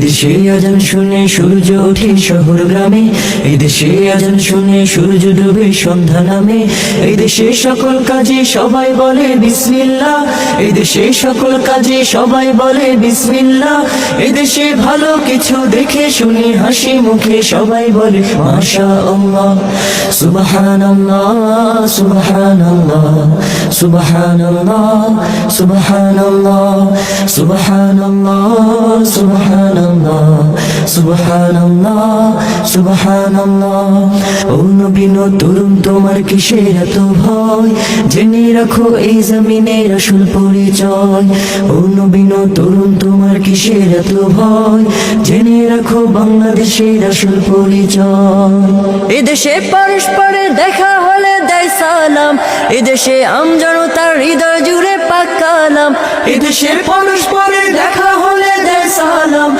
এদেশে আজান শুনে সূর্য ওঠে শহর গ্রামে, এদেশে আজান শুনে সূর্য ডুবে সন্ধ্যা নামে। এদেশে সকল কাজে সবাই বলে বিসমিল্লাহ, এদেশে সকল কাজে সবাই বলে বিসমিল্লাহ। এদেশে ভালো কিছু দেখে শুনে হাসি মুখে সবাই বলে মাশাআল্লাহ। সুবহানাল্লাহ সুবহানাল্লাহ সুবহানাল্লাহ সুবহানাল্লাহ সুবহানাল্লাহ সুবহানাল্লাহ সুবহানাল্লাহ সুবহানাল্লাহ। ও নবী তরুণ তোমার কিসের এত ভয়, জেনে রাখো এই জমিনের আসল পরিচয়। ও নবী তরুণ তোমার কিসের এত ভয়, জেনে রাখো বাংলাদেশের আসল পরিচয়। এদেশে পরস্পরের দেখা হলে দেয় সালাম, এদেশে আমজনতার হৃদয় জুড়ে পাক কালাম। এদেশে পরস্পরের দেখা হলে দেয় সালাম,